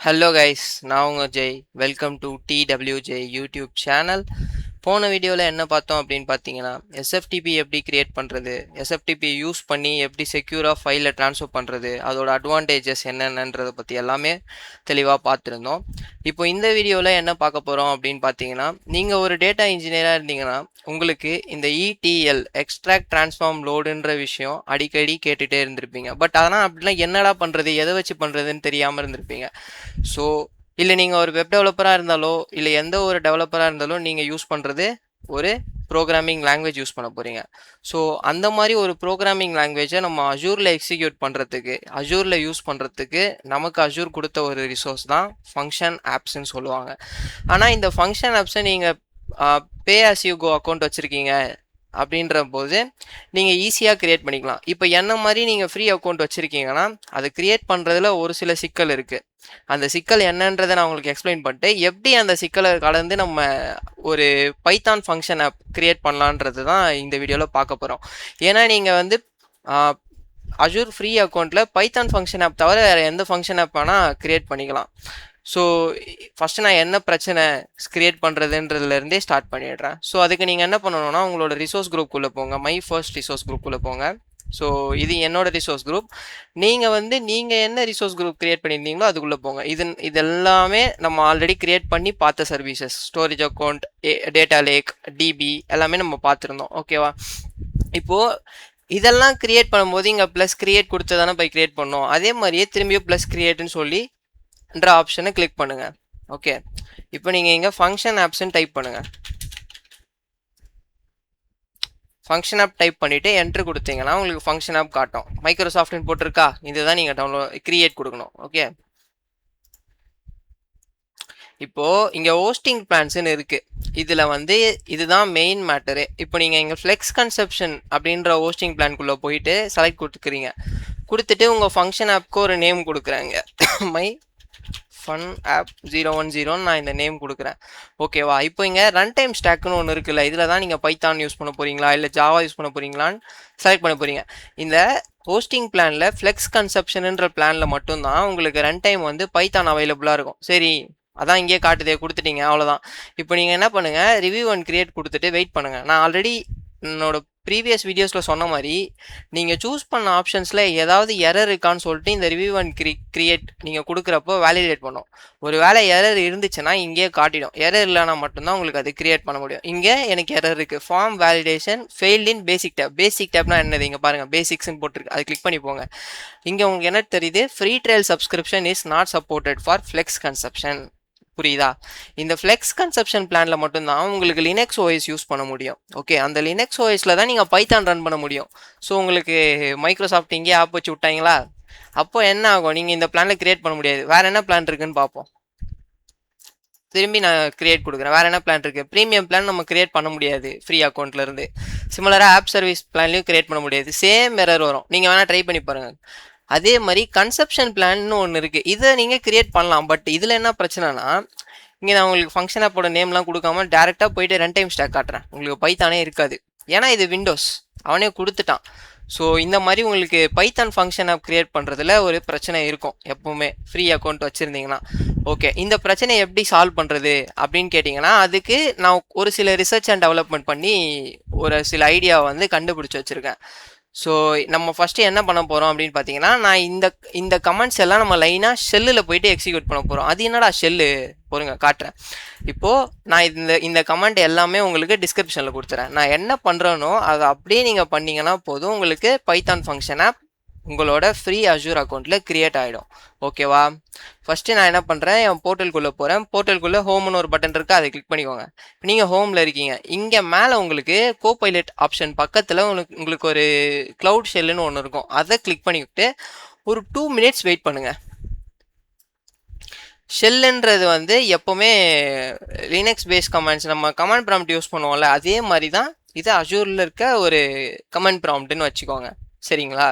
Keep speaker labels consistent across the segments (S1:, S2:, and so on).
S1: Hello guys, நான் உங்கள் Jai. Welcome to TWJ YouTube channel. போன வீடியோவில் என்ன பார்த்தோம் அப்படின்னு பார்த்தீங்கன்னா, எஸ்எஃப்டிபி எப்படி கிரியேட் பண்ணுறது, எஸ்எஃப்டிபி யூஸ் பண்ணி எப்படி செக்யூராக ஃபைலை ட்ரான்ஸ்ஃபர் பண்ணுறது, அதோட அட்வான்டேஜஸ் என்னென்னன்றதை பற்றி எல்லாமே தெளிவாக பார்த்துருந்தோம். இப்போ இந்த வீடியோவில் என்ன பார்க்க போகிறோம் அப்படின்னு பார்த்தீங்கன்னா, நீங்கள் ஒரு டேட்டா இன்ஜினியராக இருந்தீங்கன்னா உங்களுக்கு இந்த ETL எக்ஸ்ட்ராக்ட் ட்ரான்ஸ்ஃபார்ம் லோடுன்ற விஷயம் அடிக்கடி கேட்டுகிட்டே இருந்திருப்பீங்க. பட் ஆனால் அப்படிலாம் என்னடா பண்ணுறது, எதை வச்சு பண்ணுறதுன்னு தெரியாமல் இருந்திருப்பீங்க. ஸோ இல்லை நீங்கள் ஒரு வெப் டெவலப்பராக இருந்தாலோ இல்லை எந்த ஒரு டெவலப்பராக இருந்தாலும் நீங்கள் யூஸ் பண்ணுறது ஒரு ப்ரோக்ராமிங் லாங்குவேஜ் யூஸ் பண்ண போகிறீங்க. ஸோ அந்த மாதிரி ஒரு ப்ரோக்ராமிங் லாங்குவேஜை நம்ம அஜூரில் எக்ஸிக்யூட் பண்ணுறதுக்கு, அஜூரில் யூஸ் பண்ணுறதுக்கு நமக்கு அஜூர் கொடுத்த ஒரு ரிசோர்ஸ் தான் ஃபங்க்ஷன் ஆப்ஸ்ன்னு சொல்லுவாங்க. ஆனால் இந்த ஃபங்க்ஷன் ஆப்ஸை நீங்கள் pay as you go account வச்சுருக்கீங்க அப்படின்ற போது நீங்கள் ஈஸியாக க்ரியேட் பண்ணிக்கலாம். இப்போ என்ன மாதிரி நீங்கள் ஃப்ரீ அக்கௌண்ட் வச்சுருக்கீங்கன்னா அதை க்ரியேட் பண்ணுறதுல ஒரு சில சிக்கல் இருக்குது. அந்த சிக்கல் என்னன்றதை நான் உங்களுக்கு எக்ஸ்பிளைன் பண்ணிட்டு எப்படி அந்த சிக்கலை கலந்து நம்ம ஒரு பைத்தான் ஃபங்க்ஷன் ஆப் க்ரியேட் பண்ணலான்றது தான் இந்த வீடியோவில் பார்க்க போகிறோம். ஏன்னா நீங்கள் வந்து அஜூர் ஃப்ரீ அக்கௌண்ட்டில் பைத்தான் ஃபங்க்ஷன் ஆப் தவிர வேறு எந்த ஃபங்க்ஷன் ஆப் வேணால் க்ரியேட் பண்ணிக்கலாம். ஸோ ஃபஸ்ட்டு நான் என்ன பிரச்சனை க்ரியேட் பண்ணுறதுன்றதுலேருந்தே ஸ்டார்ட் பண்ணிடுறேன். ஸோ அதுக்கு நீங்கள் என்ன பண்ணணும்னா உங்களோட ரிசோர்ஸ் குரூப்புக்குள்ளே போங்க, மை ஃபர்ஸ்ட் ரிசோர்ஸ் குரூப்புக்குள்ளே போங்க. ஸோ இது என்னோட ரிசோர்ஸ் குரூப். நீங்கள் என்ன ரிசோர்ஸ் குரூப் க்ரியேட் பண்ணியிருந்தீங்களோ அதுக்குள்ளே போங்க. இதெல்லாமே நம்ம ஆல்ரெடி க்ரியேட் பண்ணி பார்த்த services, storage account, data lake, DB எல்லாமே நம்ம பார்த்துருந்தோம். ஓகேவா? இப்போது இதெல்லாம் க்ரியேட் பண்ணும்போது இங்கே ப்ளஸ் க்ரியேட் கொடுத்ததானே போய் க்ரியேட் பண்ணோம். அதே மாதிரியே திரும்பியும் ப்ளஸ் க்ரியேட்னு சொல்லி ஆப்ஷனை கிளிக் பண்ணுங்க. ஓகே, இப்போ நீங்கள் இங்கே ஃபங்க்ஷன் ஆப்ஸ்ன்னு டைப் பண்ணுங்க. ஃபங்க்ஷன் ஆப் டைப் பண்ணிவிட்டு என்ட்ரு கொடுத்தீங்கன்னா உங்களுக்கு ஃபங்க்ஷன் ஆப் காட்டும். மைக்ரோசாஃப்ட்னு போட்டிருக்கா, இதுதான் நீங்கள் டவுன்லோட் க்ரியேட் கொடுக்கணும். ஓகே, இப்போது இங்கே ஹோஸ்டிங் பிளான்ஸ்ன்னு இருக்குது. இதில் வந்து இதுதான் மெயின் மேட்டரு. இப்போ நீங்கள் இங்கே ஃப்ளெக்ஸ் கன்செப்ஷன் அப்படின்ற ஹோஸ்டிங் பிளான்குள்ளே போயிட்டு செலக்ட் கொடுத்துக்கிறீங்க. கொடுத்துட்டு உங்கள் ஃபங்க்ஷன் ஆப்க்கு ஒரு நேம் கொடுக்குறாங்க. மை ஃபன் ஆப் 010 நான் இந்த நேம் கொடுக்குறேன். ஓகேவா? இப்போ இங்கே ரன் டைம் ஸ்டாக்னு ஒன்று இருக்குல்ல, இதில் தான் நீங்கள் பைத்தான் யூஸ் பண்ண போகிறீங்களா இல்லை ஜாவா யூஸ் பண்ண போகிறீங்களான்னு செலக்ட் பண்ண போகிறீங்க. இந்த ஹோஸ்டிங் பிளானில் ஃப்ளெக்ஸ் கன்செப்ஷனுன்ற பிளானில் மட்டும்தான் உங்களுக்கு ரன் டைம் வந்து பைத்தான் அவைலபிளாக இருக்கும். சரி, அதான் இங்கே காட்டுதே, கொடுத்துட்டீங்க, அவ்வளோதான். இப்போ நீங்கள் என்ன பண்ணுங்கள், ரிவ்யூ அண்ட் கிரியேட் கொடுத்துட்டு வெயிட் பண்ணுங்கள். நான் ஆல்ரெடி என்னோட ப்ரீவியஸ் வீடியோஸில் சொன்ன மாதிரி நீங்கள் சூஸ் பண்ண ஆப்ஷன்ஸில் ஏதாவது எரர் இருக்கான்னு சொல்லிட்டு இந்த ரிவ்யூ அண்ட் கிரியேட் நீங்கள் கொடுக்குறப்போ வேலிடேட் பண்ணும். ஒரு வேளை எரர் இருந்துச்சுன்னா இங்கேயே காட்டிடும். எரர் இல்லைனா மட்டும்தான் உங்களுக்கு அது கிரியேட் பண்ண முடியும். இங்கே எனக்கு எரர் இருக்குது, form validation failed in basic tab. Basic டேப்னா என்னது, இங்கே பாருங்கள் பேசிக்ஸ்ன்னு போட்டிருக்கு, அது கிளிக் பண்ணி போங்க. இங்கே உங்களுக்கு என்ன தெரியுது, free trial subscription is not supported for flex conception. புரியுதா? இந்த ஃப்ளெக்ஸ் கன்செப்ஷன் பிளான்ல மட்டும்தான் உங்களுக்கு லினக்ஸ் ஓஎஸ் யூஸ் பண்ண முடியும். ஓகே, அந்த லினக்ஸ் ஓஎஸ்ல தான் நீங்கள் பைத்தான் ரன் பண்ண முடியும். ஸோ உங்களுக்கு மைக்ரோசாஃப்ட் இங்கே ஆப் வச்சு விட்டாங்களா, அப்போ என்ன ஆகும், நீங்கள் இந்த பிளான்ல கிரியேட் பண்ண முடியாது. வேற என்ன பிளான் இருக்குன்னு பார்ப்போம். திரும்பி நான் கிரியேட் கொடுக்குறேன். வேற என்ன பிளான் இருக்குது, ப்ரீமியம் பிளான் நம்ம கிரியேட் பண்ண முடியாது ஃப்ரீ அக்கௌண்ட்ல இருந்து. சிமிலராக ஆப் சர்வீஸ் பிளான்லையும் கிரியேட் பண்ண முடியாது. சேம் எரர் வரும். நீங்கள் வேணால் ட்ரை பண்ணி பாருங்கள். அதே மாதிரி கன்செப்ஷன் பிளான்னு ஒன்று இருக்குது, இதை நீங்கள் கிரியேட் பண்ணலாம். பட் இதில் என்ன பிரச்சனைனா, இங்கே நான் உங்களுக்கு ஃபங்க்ஷன் ஆப்போட நேம்லாம் கொடுக்காம டேரெக்டாக போயிட்டு ரன் டைம் ஸ்டாக் காட்டுறேன். உங்களுக்கு பைத்தானே இருக்காது, ஏன்னா இது விண்டோஸ், அவனே கொடுத்துட்டான். ஸோ இந்த மாதிரி உங்களுக்கு பைத்தான் ஃபங்க்ஷன் ஆப் கிரியேட் பண்ணுறதுல ஒரு பிரச்சனை இருக்கும் எப்போவுமே ஃப்ரீ அக்கௌண்ட் வச்சுருந்தீங்கன்னா. ஓகே, இந்த பிரச்சனையை எப்படி சால்வ் பண்ணுறது அப்படின்னு கேட்டிங்கன்னா, அதுக்கு நான் ஒரு சில ரிசர்ச் அண்ட் டெவலப்மெண்ட் பண்ணி ஒரு சில ஐடியாவை வந்து கண்டுபிடிச்சி வச்சுருக்கேன். ஸோ நம்ம ஃபஸ்ட்டு என்ன பண்ண போகிறோம் அப்படின்னு பார்த்தீங்கன்னா, நான் இந்த கமெண்ட்ஸ் எல்லாம் நம்ம லைனாக ஷெல்லில் போயிட்டு எக்ஸிக்யூட் பண்ண போகிறோம். அது என்னடா ஷெல்லு, பொறுங்க காட்டுறேன். இப்போது நான் இந்த கமெண்ட் எல்லாமே உங்களுக்கு டிஸ்கிரிப்ஷனில் கொடுத்துறேன். நான் என்ன பண்ணுறேனோ அதை அப்படியே நீங்கள் பண்ணிங்கன்னா போதும், உங்களுக்கு பைத்தான் ஃபங்க்ஷன் ஆப் உங்களோட ஃப்ரீ அஜூர் அக்கௌண்ட்டில் க்ரியேட் ஆகிடும். ஓகேவா? ஃபஸ்ட்டு நான் என்ன பண்ணுறேன், என் போர்ட்டலுக்குள்ளே போகிறேன். போர்ட்டலுக்குள்ளே ஹோம்னு ஒரு பட்டன் இருக்குது, அதை கிளிக் பண்ணிக்கோங்க. இப்போ நீங்கள் ஹோமில் இருக்கீங்க. இங்கே மேலே உங்களுக்கு கோபைலட் ஆப்ஷன் பக்கத்தில் உங்களுக்கு ஒரு க்ளவுட் ஷெல்லுன்னு ஒன்று இருக்கும், அதை கிளிக் பண்ணிவிட்டு ஒரு 2 minutes வெயிட் பண்ணுங்கள். ஷெல்லுன்றது வந்து எப்போவுமே லினக்ஸ் பேஸ் கமாண்ட்ஸ் நம்ம கமாண்ட் ப்ராம்ப்ட் யூஸ் பண்ணுவோம்ல, அதே மாதிரி தான் இது அஜூரில் இருக்க ஒரு கமாண்ட் ப்ராம்ப்ட்னு வச்சுக்கோங்க. சரிங்களா?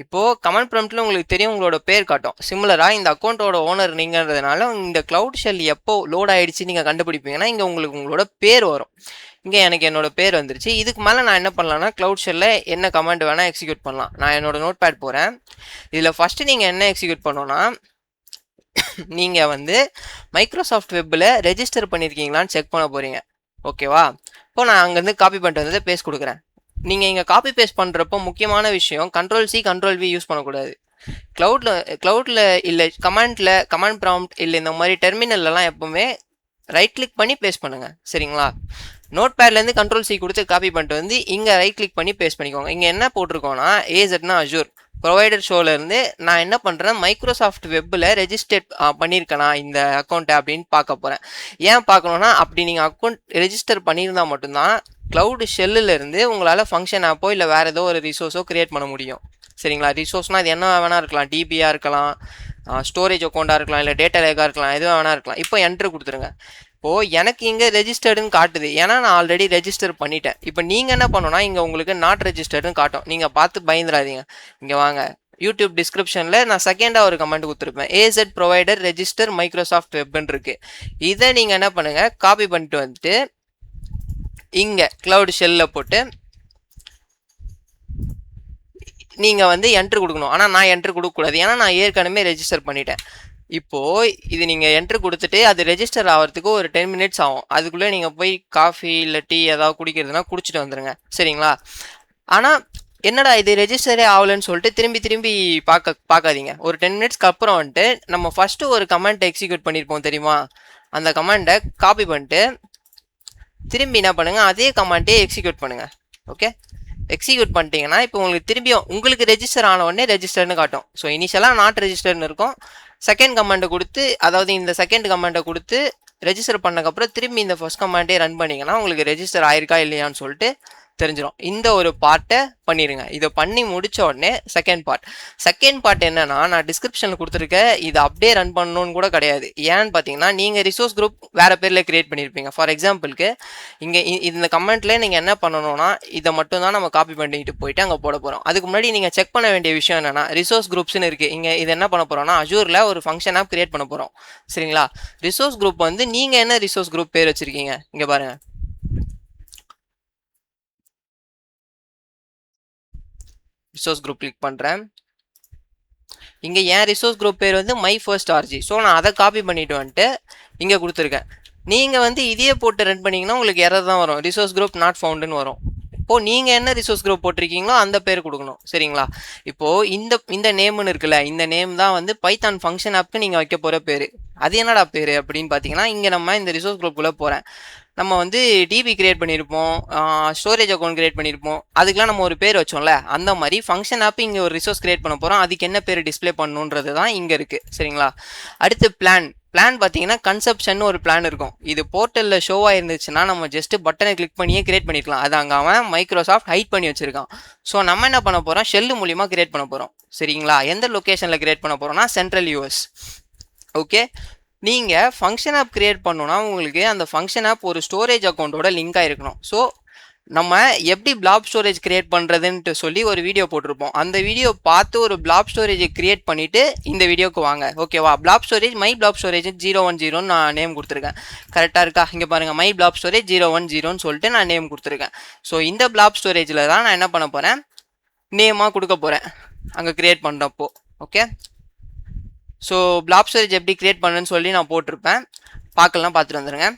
S1: இப்போது கமாண்ட் ப்ராம்ப்ட்டில் உங்களுக்கு தெரியும், உங்களோட பேர் காட்டும். சிமிலராக இந்த அக்கௌண்ட்டோட ஓனர் நீங்கன்றதுனால இந்த க்ளவுட் ஷெல் எப்போ லோட் ஆகிடுச்சு நீங்கள் கண்டுபிடிப்பீங்கன்னா இங்கே உங்களுக்கு உங்களோட பேர் வரும். இங்கே எனக்கு என்னோட பேர் வந்துருச்சு. இதுக்கு மேலே நான் என்ன பண்ணலாம்னா, க்ளவுட் ஷெல்லில் என்ன கமாண்ட் வேணால் எக்ஸிக்யூட் பண்ணலாம். நான் என்னோட நோட் பேட் போகிறேன். இதில் ஃபஸ்ட்டு நீங்கள் என்ன எக்ஸிக்யூட் பண்ணோன்னா, நீங்கள் வந்து மைக்ரோசாஃப்ட் வெப்பில் ரெஜிஸ்டர் பண்ணியிருக்கீங்களான்னு செக் பண்ண போகிறீங்க. ஓகேவா? இப்போ நான் அங்கேருந்து காப்பி பண்ணிட்டு வந்து பேஸ்ட் கொடுக்குறேன். நீங்கள் இங்கே காப்பி பேஸ்ட் பண்ணுறப்போ முக்கியமான விஷயம் Ctrl+C Ctrl+V யூஸ் பண்ணக்கூடாது. க்ளவுடில் இல்லை கமாண்ட் ப்ராம்ப்ட் இல்லை இந்த மாதிரி டெர்மினல்லாம் எப்பவுமே ரைட் கிளிக் பண்ணி பேஸ்ட் பண்ணுங்கள். சரிங்களா? நோட் பேட்லேருந்து Ctrl+C கொடுத்து காப்பி பண்ணிட்டு வந்து இங்கே ரைட் கிளிக் பண்ணி பேஸ்ட் பண்ணிக்கோங்க. இங்கே என்ன போட்டிருக்கோன்னா AZனா அஜூர் ப்ரொவைடர் ஷோலேருந்து நான் என்ன பண்ணுறேன், மைக்ரோசாஃப்ட் வெப்பில் ரெஜிஸ்டர் பண்ணியிருக்கேனா இந்த அக்கௌண்ட்டை அப்படின்னு பார்க்க போகிறேன். ஏன் பார்க்கணுன்னா, அப்படி நீங்கள் அக்கௌண்ட் ரெஜிஸ்டர் பண்ணியிருந்தால் மட்டும்தான் க்ளவுட் ஷெல்லிருந்து உங்களால் ஃபங்க்ஷன் ஆப்போ இல்லை வேறு ஏதோ ஒரு ரிசோர்ஸோ க்ரியேட் பண்ண முடியும். சரிங்களா? ரிசோர்ஸ்னால் இது என்ன வேணா இருக்கலாம், டிபியாக இருக்கலாம், ஸ்டோரேஜ் அக்கௌண்ட்டாக இருக்கலாம், இல்லை டேட்டா லேக்காக இருக்கலாம், எதுவும் வேணா இருக்கலாம். இப்போ என்ட்ரு கொடுத்துருங்க. இப்போது எனக்கு இங்கே ரெஜிஸ்டர்டுன்னு காட்டுது, ஏன்னா நான் ஆல்ரெடி ரெஜிஸ்டர் பண்ணிட்டேன். இப்போ நீங்கள் என்ன பண்ணணும்னா, இங்கே உங்களுக்கு நாட் ரெஜிஸ்டர்டுன்னு காட்டும். நீங்கள் பார்த்து பயந்துடாதீங்க. இங்கே வாங்க, யூடியூப் டிஸ்கிரிப்ஷனில் நான் செகண்டாக ஒரு கமெண்ட் கொடுத்துருப்பேன், AZ ப்ரொவைடர் ரெஜிஸ்டர் மைக்ரோசாஃப்ட் வெப்னு இருக்கு. இதை நீங்கள் என்ன பண்ணுங்கள், காப்பி பண்ணிட்டு வந்துட்டு இங்கே க்ளவுட் ஷெல்லில் போட்டு நீங்கள் வந்து என்ட்ரு கொடுக்கணும். ஆனால் நான் என்ட்ரு கொடுக்கக்கூடாது, ஏன்னா நான் ஏற்கனவே ரெஜிஸ்டர் பண்ணிட்டேன். இப்போது இது நீங்கள் என்ட்ரு கொடுத்துட்டு அது ரெஜிஸ்டர் ஆகிறதுக்கு ஒரு 10 மினிட்ஸ் ஆகும். அதுக்குள்ளே நீங்கள் போய் காஃபி இல்லை டீ ஏதாவது குடிக்கிறதுனா குடிச்சிட்டு வந்துடுங்க. சரிங்களா? ஆனால் என்னடா இது ரெஜிஸ்டரே ஆகலன்னு சொல்லிட்டு திரும்பி பார்க்காதீங்க. ஒரு 10 மினிட்ஸ்க்கு அப்புறம் வந்துட்டு நம்ம ஃபஸ்ட்டு ஒரு கமெண்ட்டை எக்ஸிக்யூட் பண்ணியிருப்போம் தெரியுமா, அந்த கமெண்ட்டை காப்பி பண்ணிட்டு திரும்பி என்ன பண்ணுங்கள், அதே கமெண்ட்டே எக்ஸிக்யூட் பண்ணுங்கள். ஓகே, எக்ஸிக்யூட் பண்ணிட்டீங்கன்னா இப்போ உங்களுக்கு திரும்பியும் உங்களுக்கு ரெஜிஸ்டர் ஆன உடனே ரெஜிஸ்டர்னு காட்டும். ஸோ இனிஷியலாக நாட் ரெஜிஸ்டர்னு இருக்கும். செகண்ட் கமெண்ட்டை கொடுத்து, அதாவது இந்த செகண்ட் கமெண்ட்டை கொடுத்து ரெஜிஸ்டர் பண்ணக்கப்புறம் திரும்பி இந்த ஃபர்ஸ்ட் கமெண்ட்டே ரன் பண்ணிங்கன்னா உங்களுக்கு ரெஜிஸ்டர் ஆயிருக்கா இல்லையான்னு சொல்லிட்டு தெரிஞ்சிடும். இந்த ஒரு பார்ட்டை பண்ணிடுங்க. இதை பண்ணி முடிச்ச உடனே செகண்ட் பார்ட் என்னன்னா, நான் டிஸ்கிரிப்ஷனில் கொடுத்துருக்கேன், இதை அப்படியே ரன் பண்ணணும்னு கூட கிடையாது. ஏன்னு பார்த்தீங்கன்னா, நீங்கள் ரிசோர்ஸ் குரூப் வேறு பேரில் கிரியேட் பண்ணியிருப்பீங்க. ஃபார் எக்ஸாம்பிளுக்கு இங்கே இந்த கமெண்ட்ல நீங்கள் என்ன பண்ணணும்னா, இதை மட்டும் தான் நம்ம காப்பி பண்ணிட்டு போயிட்டு அங்கே போட போகிறோம். அதுக்கு முன்னாடி நீங்கள் செக் பண்ண வேண்டிய விஷயம் என்னன்னா, ரிசோர்ஸ் குரூப்ஸ்னு இருக்குது. இங்கே இது என்ன பண்ண போகிறோம்னா, அஜூரில் ஒரு ஃபங்க்ஷன் ஆப் கிரியேட் பண்ண போகிறோம். சரிங்களா? ரிசோர்ஸ் குரூப் வந்து நீங்கள் என்ன ரிசோர்ஸ் குரூப் பேர் வச்சுருக்கீங்க இங்கே பாருங்கள். ரிசோர்ஸ் குரூப் கிளிக் பண்ணுறேன். இங்கே என் ரிசோர்ஸ் குரூப் பேர் வந்து மை ஃபர்ஸ்ட் ஆர்ஜி. ஸோ நான் அதை காப்பி பண்ணிட்டு வந்துட்டு இங்கே கொடுத்துருக்கேன். நீங்கள் வந்து இதையே போட்டு ரன் பண்ணிங்கன்னா உங்களுக்கு எரர் தான் வரும், ரிசோர்ஸ் குரூப் நாட் ஃபவுண்டுன்னு வரும். இப்போது நீங்கள் என்ன ரிசோர்ஸ் குரூப் போட்டிருக்கீங்களோ அந்த பேர் கொடுக்கணும். சரிங்களா? இப்போது இந்த நேம்னு இருக்குல்ல, இந்த நேம் தான் வந்து பைத்தான் ஃபங்க்ஷன் ஆப்க்கு நீங்கள் வைக்க போகிற பேர். அது என்னடா பேர் அப்படின்னு பார்த்தீங்கன்னா, இங்கே நம்ம இந்த ரிசோர்ஸ் குரூப்புக்குள்ளே போகிறேன். நம்ம வந்து டிபி கிரியேட் பண்ணியிருப்போம், ஸ்டோரேஜ் அக்கௌண்ட் கிரியேட் பண்ணியிருப்போம், அதுக்கெலாம் நம்ம ஒரு பேர் வச்சோம்ல, அந்த மாதிரி ஃபங்க்ஷன் ஆப் இங்கே ஒரு ரிசோர்ஸ் கிரியேட் பண்ண போகிறோம். அதுக்கு என்ன பேர் டிஸ்பிளே பண்ணணுன்றது தான் இங்கே இருக்குது. சரிங்களா? அடுத்து பிளான் பார்த்தீங்கன்னா, கன்செப்ஷன் ஒரு பிளான் இருக்கும். இது போர்ட்டலில் ஷோவாக இருந்துச்சுன்னா நம்ம ஜஸ்ட் பட்டனை கிளிக் பண்ணியே கிரியேட் பண்ணிக்கலாம். அது அங்கே அவன் மைக்ரோசாஃப்ட் ஹைட் பண்ணி வச்சிருக்கான். ஸோ நம்ம என்ன பண்ண போகிறோம், ஷெல்லு மூலிமா கிரியேட் பண்ண போகிறோம். சரிங்களா? எந்த லொக்கேஷனில் கிரியேட் பண்ண போகிறோம்னா சென்ட்ரல் யூஎஸ். ஓகே, நீங்கள் ஃபங்க்ஷன் ஆப் கிரியேட் பண்ணணும்னா உங்களுக்கு அந்த ஃபங்க்ஷன் ஆப் ஒரு ஸ்டோரேஜ் அக்கௌண்ட்டோட லிங்க் ஆகிருக்கணும். ஸோ நம்ம எப்படி பிளாப் ஸ்டோரேஜ் கிரியேட் பண்ணுறதுன்ட்டு சொல்லி ஒரு வீடியோ போட்டிருப்போம். அந்த வீடியோ பார்த்து ஒரு பிளாப் ஸ்டோரேஜை கிரியேட் பண்ணிவிட்டு இந்த வீடியோக்கு வாங்க. ஓகேவா? Flap storage my flap storage 010 நான் நேம் கொடுத்துருக்கேன். கரெக்டாக இருக்கா? இங்கே பாருங்கள், மை பிளாப் ஸ்டோரேஜ் 010 சொல்லிட்டு நான் நேம் கொடுத்துருக்கேன். ஸோ இந்த பிளாப் ஸ்டோரேஜில் தான் நான் என்ன பண்ண போகிறேன், நேமாக கொடுக்க போகிறேன் அங்கே கிரியேட் பண்ணுறப்போ. ஓகே, ஸோ பிளாப் ஸ்டோரேஜ் எப்படி கிரியேட் பண்ணுன்னு சொல்லி நான் போட்டிருப்பேன், பார்க்கலாம், பார்த்துட்டு வந்துடுங்க.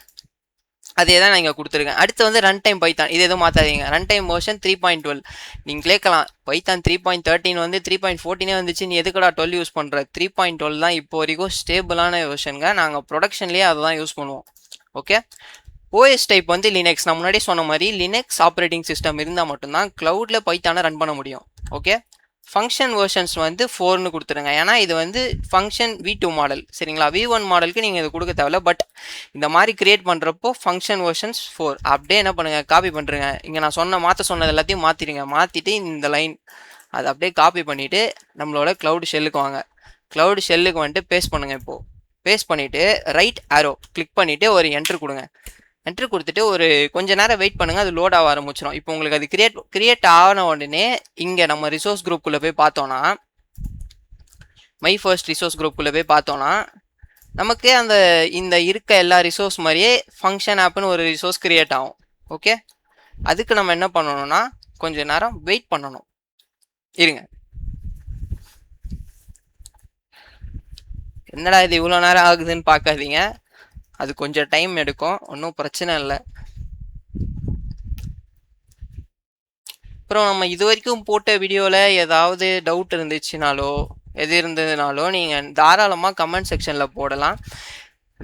S1: அதே தான் நான் இங்கே கொடுத்துருக்கேன். அடுத்து வந்து ரன் டைம் பைத்தான், இது எதுவும் மாற்றாதீங்க. Run time version 3.12. நீங்கள் கேட்கலாம், பைத்தான் 3.13 வந்து 3.14 வந்துச்சு, நீ எதுக்கடா 12 யூஸ் பண்ணுற? 3.12 தான் இப்போ வரைக்கும் ஸ்டேபிளான வெர்ஷனுங்க. நாங்கள் ப்ரொடக்ஷன்லேயே அதை தான் யூஸ் பண்ணுவோம். ஓகே, ஓஎஸ் டைப் வந்து லினக்ஸ். நான் முன்னாடி சொன்ன மாதிரி லினக்ஸ் ஆப்ரேட்டிங் சிஸ்டம் இருந்தால் மட்டும்தான் க்ளவுடில் பைத்தானை ரன் பண்ண முடியும். ஓகே, ஃபங்க்ஷன் வெர்ஷன்ஸ் வந்து 4ன்னு கொடுத்துருங்க, ஏன்னா இது வந்து ஃபங்க்ஷன் V2 மாடல். சரிங்களா? V1 மாடலுக்கு நீங்கள் இது கொடுக்க தேவையில்ல. பட் இந்த மாதிரி கிரியேட் பண்ணுறப்போ ஃபங்க்ஷன் வெர்ஷன்ஸ் 4 அப்படியே என்ன பண்ணுங்கள், காப்பி பண்ணுறேங்க. இங்கே நான் மாற்ற சொன்னது எல்லாத்தையும் மாற்றிடுங்க. மாற்றிட்டு இந்த லைன் அதை அப்படியே காப்பி பண்ணிவிட்டு நம்மளோட க்ளவுட் ஷெல்லுக்கு வாங்க. க்ளவுட் ஷெல்லுக்கு வந்துட்டு பேஸ்ட் பண்ணுங்கள். இப்போது பேஸ்ட் பண்ணிவிட்டு ரைட் ஆரோ கிளிக் பண்ணிவிட்டு ஒரு என்ட்ரு கொடுங்க. என்ட்ரு கொடுத்துட்டு ஒரு கொஞ்சம் நேரம் வெயிட் பண்ணுங்கள், அது லோட் ஆக ஆரம்பிச்சிடும். இப்போ உங்களுக்கு அது கிரியேட் ஆன உடனே இங்கே நம்ம ரிசோர்ஸ் குரூப்புக்குள்ளே போய் பார்த்தோன்னா, மை ஃபர்ஸ்ட் ரிசோர்ஸ் குரூப்புக்குள்ளே போய் பார்த்தோன்னா நமக்கு அந்த இந்த இருக்க எல்லா ரிசோர்ஸ் மாதிரியே ஃபங்க்ஷன் ஆப்னு ஒரு ரிசோர்ஸ் கிரியேட் ஆகும். ஓகே, அதுக்கு நம்ம என்ன பண்ணணும்னா கொஞ்சம் நேரம் வெயிட் பண்ணணும். இருங்க, என்னடா இது இவ்வளோ நேரம் ஆகுதுன்னு பார்க்காதீங்க, அது கொஞ்சம் டைம் எடுக்கும், ஒன்றும் பிரச்சனை இல்லை. அப்புறம் நம்ம இது வரைக்கும் போட்ட வீடியோவில் ஏதாவது டவுட் இருந்துச்சுனாலோ எது இருந்ததுனாலோ நீங்கள் தாராளமாக கமெண்ட் செக்ஷனில் போடலாம்.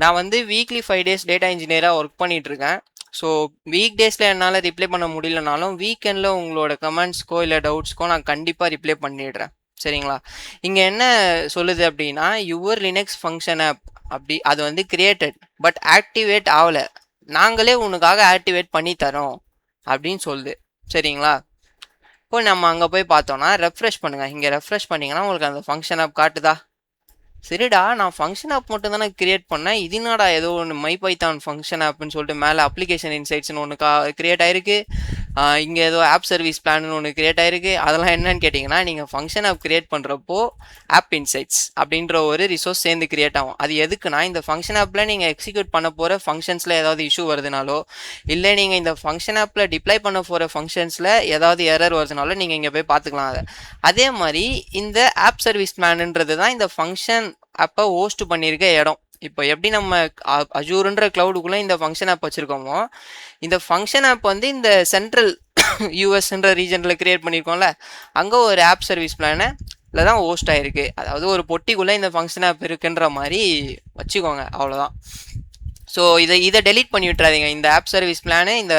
S1: நான் வந்து வீக்லி 5 days டேட்டா இன்ஜினியராக ஒர்க் பண்ணிகிட்ருக்கேன். ஸோ வீக் டேஸில் என்னால் ரிப்ளை பண்ண முடியலனாலும் வீக்கெண்டில் உங்களோட கமெண்ட்ஸ்க்கோ இல்லை டவுட்ஸ்க்கோ நான் கண்டிப்பாக ரிப்ளை பண்ணிடுறேன். சரிங்களா? இங்கே என்ன சொல்லுது அப்படின்னா, யுவர் லினக்ஸ் ஃபங்க்ஷன் ஆப் அப்படி அது வந்து கிரியேட்டட் பட் ஆக்டிவேட் ஆகலை, நாங்களே உனக்காக ஆக்டிவேட் பண்ணி தரோம் அப்படின்னு சொல்லுது. சரிங்களா? இப்போ நம்ம அங்கே போய் பார்த்தோன்னா ரெஃப்ரெஷ் பண்ணுங்கள். இங்கே ரெஃப்ரெஷ் பண்ணிங்கன்னா உங்களுக்கு அந்த ஃபங்க்ஷன் ஆப் காட்டுதா? சரிடா, நான் ஃபங்க்ஷன் ஆப் மட்டும் தானே கிரியேட் பண்ணேன், இது என்னடா ஏதோ ஒன்று மை பைத்தான் ஃபங்க்ஷன் ஆப்னு சொல்லிட்டு மேலே அப்ளிகேஷன் இன்சைட்ஸ்னு ஒன்று கிரியேட் ஆயிருக்கு, இங்கே ஏதோ ஆப் சர்வீஸ் பிளான்னு ஒன்று கிரியேட் ஆயிருக்கு. அதெல்லாம் என்னன்னு கேட்டிங்கன்னா, நீங்கள் ஃபங்க்ஷன் ஆப் கிரியேட் பண்ணுறப்போ ஆப் இன்சைட்ஸ் அப்படின்ற ஒரு ரிசோர்ஸ் சேர்ந்து கிரியேட் ஆகும். அது எதுக்குன்னா, இந்த ஃபங்க்ஷன் ஆப்பில் நீங்கள் எக்ஸிக்யூட் பண்ண போகிற ஃபங்க்ஷன்ஸில் ஏதாவது இஷ்யூ வருதுனாலோ, இல்லை நீங்கள் இந்த ஃபங்க்ஷன் ஆப்பில் டிப்ளை பண்ண போகிற ஃபங்க்ஷன்ஸில் ஏதாவது எரர் வருதுனாலோ நீங்கள் இங்கே போய் பார்த்துக்கலாம். அதை அதே மாதிரி இந்த ஆப் சர்வீஸ் பிளான்ன்றது தான் இந்த ஃபங்க்ஷன் ஆப்பை ஹோஸ்ட் பண்ணியிருக்க இடம். இப்போ எப்படி நம்ம அஜூர்ன்ற கிளவுடுக்குள்ளே இந்த ஃபங்க்ஷன் ஆப் வச்சுருக்கோமோ, இந்த ஃபங்க்ஷன் ஆப் வந்து இந்த சென்ட்ரல் யூஎஸ்ன்ற ரீஜனில் கிரியேட் பண்ணியிருக்கோம்ல, அங்கே ஒரு ஆப் சர்வீஸ் பிளானை இல்லை தான் ஹோஸ்ட் ஆகிருக்கு. அதாவது ஒரு பொட்டிக்குள்ளே இந்த ஃபங்க்ஷன் ஆப் இருக்குன்ற மாதிரி வச்சுக்கோங்க, அவ்வளோதான். ஸோ இதை டெலீட் பண்ணி விட்டுறாதீங்க. இந்த ஆப் சர்வீஸ் பிளானு, இந்த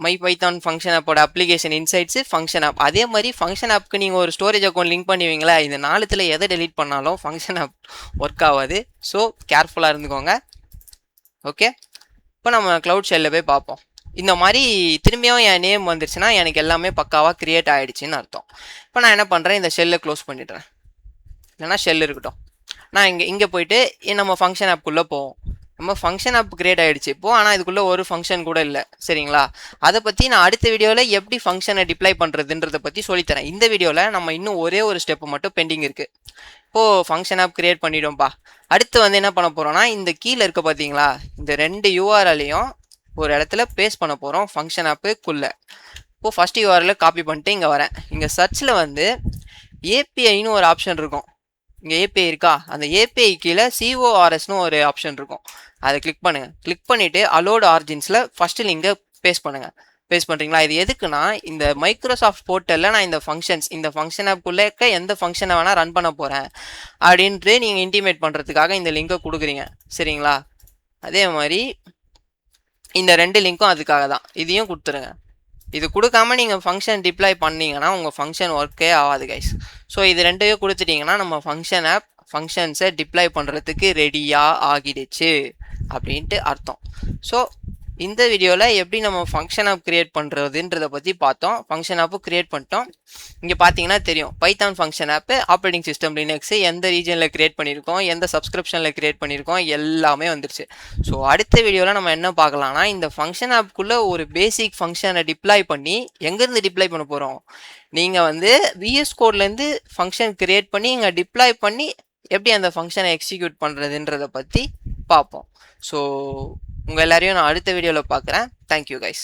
S1: மை பைத்தான் ஃபங்க்ஷன் ஆப்போட அப்ளிகேஷன் இன்சைட்ஸு ஃபங்க்ஷன் ஆப். அதே மாதிரி ஃபங்க்ஷன் ஆப்புக்கு நீங்கள் ஒரு ஸ்டோரேஜ் அக்கௌண்ட் லிங்க் பண்ணுவீங்களா, இந்த 4த்தில் எதை டெலீட் பண்ணாலும் ஃபங்க்ஷன் ஆப் ஒர்க் ஆகாது. ஸோ கேர்ஃபுல்லாக இருந்துக்கோங்க. ஓகே, இப்போ நம்ம க்ளவுட் ஷெல்லில் போய் பார்ப்போம். இந்த மாதிரி திரும்பியும் என் நேம் வந்துருச்சுன்னா எனக்கு எல்லாமே பக்காவாக க்ரியேட் ஆகிடுச்சின்னு அர்த்தம். இப்போ நான் என்ன பண்ணுறேன், இந்த ஷெல்லை க்ளோஸ் பண்ணிடுறேன், இல்லைனா ஷெல் இருக்கட்டும். நான் இங்கே போயிட்டு நம்ம ஃபங்க்ஷன் ஆப்புக்குள்ளே போவோம். நம்ம ஃபங்க்ஷன் ஆப் கிரியேட் ஆகிடுச்சு இப்போது, ஆனால் இதுக்குள்ளே ஒரு ஃபங்க்ஷன் கூட இல்லை. சரிங்களா? அதை பற்றி நான் அடுத்த வீடியோவில் எப்படி ஃபங்க்ஷனை டிப்ளை பண்ணுறதுன்றதை பற்றி சொல்லித்தரேன். இந்த வீடியோவில் நம்ம இன்னும் ஒரே ஒரு ஸ்டெப்பு மட்டும் பெண்டிங் இருக்குது. இப்போது ஃபங்க்ஷன் ஆப் கிரியேட் பண்ணிவிடும்ப்பா. அடுத்து வந்து என்ன பண்ண போகிறோன்னா, இந்த கீழே இருக்க பார்த்தீங்களா, இந்த 2 URLையும் ஒரு இடத்துல பேஸ்ட் பண்ண போகிறோம் ஃபங்க்ஷன் ஆப்புக்குள்ளே. இப்போது ஃபஸ்ட் URL காப்பி பண்ணிட்டு இங்கே வரேன். இங்கே சர்ச்சில் வந்து ஏபிஐன்னு ஒரு ஆப்ஷன் இருக்கும். இங்கே ஏபிஐ இருக்கா, அந்த ஏபிஐ கீழே CORSனு ஒரு ஆப்ஷன் இருக்கும். அதை கிளிக் பண்ணுங்கள். கிளிக் பண்ணிவிட்டு அலோட் ஆர்ஜின்ஸில் ஃபஸ்ட்டு லிங்கை பேஸ்ட் பண்ணுங்கள். பேஸ்ட் பண்ணுறீங்களா? இது எதுக்குன்னா, இந்த மைக்ரோசாஃப்ட் போர்ட்டலில் நான் இந்த ஃபங்க்ஷன் ஆப்புக்குள்ளே எந்த ஃபங்க்ஷனை வேணால் ரன் பண்ண போகிறேன் அப்படின்ட்டு நீங்கள் இன்டிமேட் பண்ணுறதுக்காக இந்த லிங்கை கொடுக்குறீங்க. சரிங்களா? அதே மாதிரி இந்த 2 லிங்க்கும் அதுக்காக தான். இதையும் கொடுத்துருங்க. இது கொடுக்காம நீங்கள் ஃபங்க்ஷன் டிப்ளை பண்ணிங்கன்னா உங்கள் ஃபங்க்ஷன் ஒர்க்கே ஆகாது கைஸ். ஸோ இது 2யும் கொடுத்துட்டிங்கன்னா நம்ம ஃபங்க்ஷன் ஆப் ஃபங்க்ஷன்ஸை டிப்ளை பண்ணுறதுக்கு ரெடியாக ஆகிடுச்சு அப்படின்ட்டு அர்த்தம். ஸோ இந்த வீடியோவில் எப்படி நம்ம ஃபங்க்ஷன் ஆப் கிரியேட் பண்ணுறதுன்றதை பற்றி பார்த்தோம். ஃபங்க்ஷன் ஆப்பும் கிரியேட் பண்ணிட்டோம். இங்கே பார்த்தீங்கன்னா தெரியும், பைத்தான் ஃபங்க்ஷன் ஆப்பு, ஆப்ரேட்டிங் சிஸ்டம் லினக்ஸு, எந்த ரீஜனில் கிரியேட் பண்ணியிருக்கோம், எந்த சப்ஸ்கிரிப்ஷனில் கிரியேட் பண்ணியிருக்கோம், எல்லாமே வந்துருச்சு. ஸோ அடுத்த வீடியோவில் நம்ம என்ன பார்க்கலாம்னா, இந்த ஃபங்க்ஷன் ஆப்புக்குள்ளே ஒரு பேசிக் ஃபங்க்ஷனை டிப்ளை பண்ணி எங்கேருந்து டிப்ளை பண்ண போகிறோம், நீங்கள் வந்து விஎஸ் கோட்லேருந்து ஃபங்க்ஷன் கிரியேட் பண்ணி இங்கே டிப்ளை பண்ணி எப்படி அந்த ஃபங்க்ஷனை எக்ஸிக்யூட் பண்ணுறதுன்றதை பற்றி பார்ப்போம். ஸோ உங்கள் எல்லாரையும் நான் அடுத்த வீடியோவில் பார்க்குறேன். Thank you guys.